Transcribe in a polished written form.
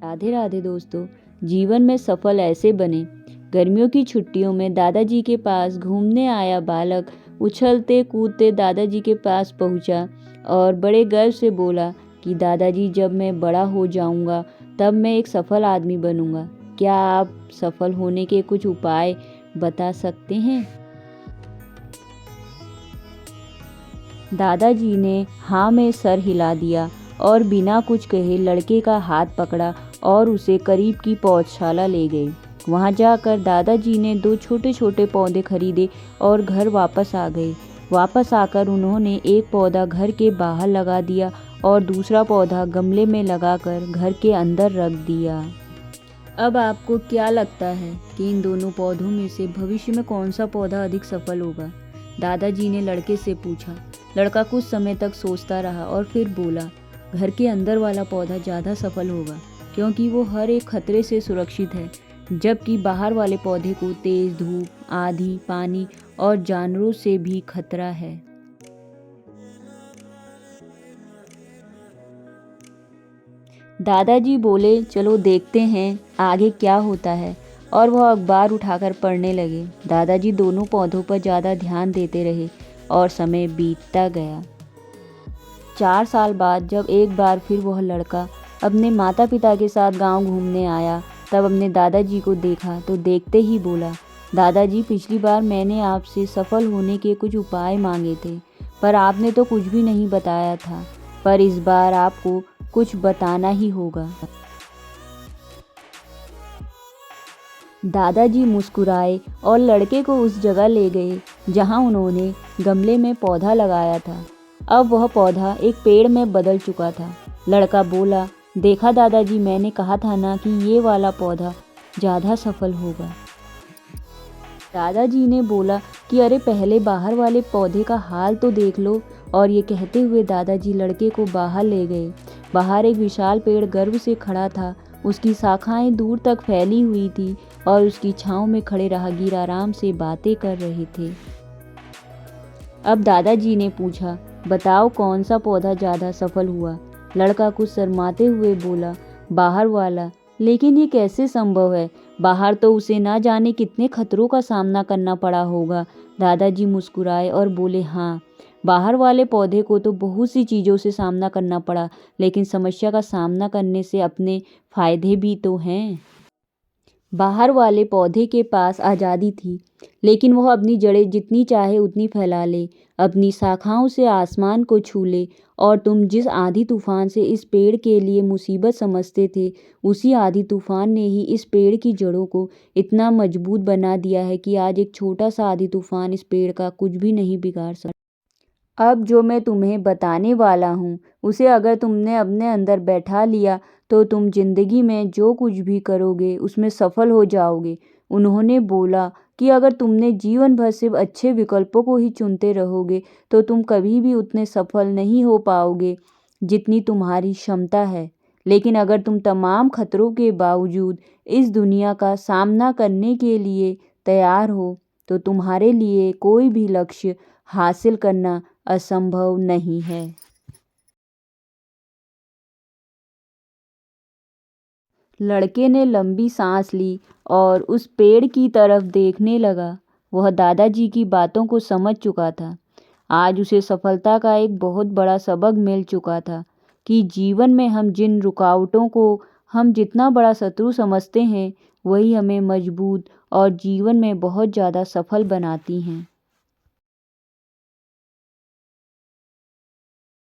राधे राधे दोस्तों। जीवन में सफल ऐसे बने। गर्मियों की छुट्टियों में दादाजी के पास घूमने आया बालक उछलते कूदते दादाजी के पास पहुंचा और बड़े गर्व से बोला कि दादाजी, जब मैं बड़ा हो जाऊंगा तब मैं एक सफल आदमी बनूंगा। क्या आप सफल होने के कुछ उपाय बता सकते हैं? दादाजी ने हाँ में सर हिला दिया और बिना कुछ कहे लड़के का हाथ पकड़ा और उसे करीब की पौधशाला ले गए। वहाँ जाकर दादाजी ने 2 छोटे छोटे पौधे खरीदे और घर वापस आ गए। वापस आकर उन्होंने एक पौधा घर के बाहर लगा दिया और दूसरा पौधा गमले में लगाकर घर के अंदर रख दिया। अब आपको क्या लगता है कि इन दोनों पौधों में से भविष्य में कौन सा पौधा अधिक सफल होगा? दादाजी ने लड़के से पूछा। लड़का कुछ समय तक सोचता रहा और फिर बोला, घर के अंदर वाला पौधा ज़्यादा सफल होगा क्योंकि वो हर एक खतरे से सुरक्षित है, जबकि बाहर वाले पौधे को तेज धूप, आंधी, पानी और जानवरों से भी खतरा है। दादाजी बोले, चलो देखते हैं आगे क्या होता है, और वह अखबार उठाकर पढ़ने लगे। दादाजी दोनों पौधों पर ज़्यादा ध्यान देते रहे और समय बीतता गया। 4 साल बाद जब एक बार फिर वह लड़का अपने माता पिता के साथ गांव घूमने आया, तब अपने दादाजी को देखा तो देखते ही बोला, दादाजी, पिछली बार मैंने आपसे सफल होने के कुछ उपाय मांगे थे, पर आपने तो कुछ भी नहीं बताया था। पर इस बार आपको कुछ बताना ही होगा। दादाजी मुस्कुराए और लड़के को उस जगह ले गए जहां उन्होंने गमले में पौधा लगाया था। अब वह पौधा एक पेड़ में बदल चुका था। लड़का बोला, देखा दादाजी, मैंने कहा था ना कि ये वाला पौधा ज़्यादा सफल होगा। दादाजी ने बोला कि अरे पहले बाहर वाले पौधे का हाल तो देख लो, और ये कहते हुए दादाजी लड़के को बाहर ले गए। बाहर एक विशाल पेड़ गर्व से खड़ा था। उसकी शाखाएं दूर तक फैली हुई थी और उसकी छांव में खड़े राहगीर आराम से बातें कर रहे थे। अब दादाजी ने पूछा, बताओ कौन सा पौधा ज़्यादा सफल हुआ? लड़का कुछ शर्माते हुए बोला, बाहर वाला। लेकिन ये कैसे संभव है? बाहर तो उसे ना जाने कितने खतरों का सामना करना पड़ा होगा। दादाजी मुस्कुराए और बोले, हाँ, बाहर वाले पौधे को तो बहुत सी चीज़ों से सामना करना पड़ा, लेकिन समस्या का सामना करने से अपने फायदे भी तो हैं। बाहर वाले पौधे के पास आज़ादी थी, लेकिन वह अपनी जड़ें जितनी चाहे उतनी फैला ले, अपनी शाखाओं से आसमान को छू ले, और तुम जिस आंधी तूफान से इस पेड़ के लिए मुसीबत समझते थे, उसी आंधी तूफान ने ही इस पेड़ की जड़ों को इतना मजबूत बना दिया है कि आज एक छोटा सा आंधी तूफान इस पेड़ का कुछ भी नहीं बिगाड़ सकता। अब जो मैं तुम्हें बताने वाला हूँ, उसे अगर तुमने अपने अंदर बैठा लिया तो तुम जिंदगी में जो कुछ भी करोगे उसमें सफल हो जाओगे। उन्होंने बोला कि अगर तुमने जीवन भर सिर्फ अच्छे विकल्पों को ही चुनते रहोगे तो तुम कभी भी उतने सफल नहीं हो पाओगे जितनी तुम्हारी क्षमता है। लेकिन अगर तुम तमाम खतरों के बावजूद इस दुनिया का सामना करने के लिए तैयार हो तो तुम्हारे लिए कोई भी लक्ष्य हासिल करना असंभव नहीं है। लड़के ने लंबी सांस ली और उस पेड़ की तरफ देखने लगा। वह दादाजी की बातों को समझ चुका था। आज उसे सफलता का एक बहुत बड़ा सबक मिल चुका था कि जीवन में हम जिन रुकावटों को हम जितना बड़ा शत्रु समझते हैं, वही हमें मजबूत और जीवन में बहुत ज़्यादा सफल बनाती हैं।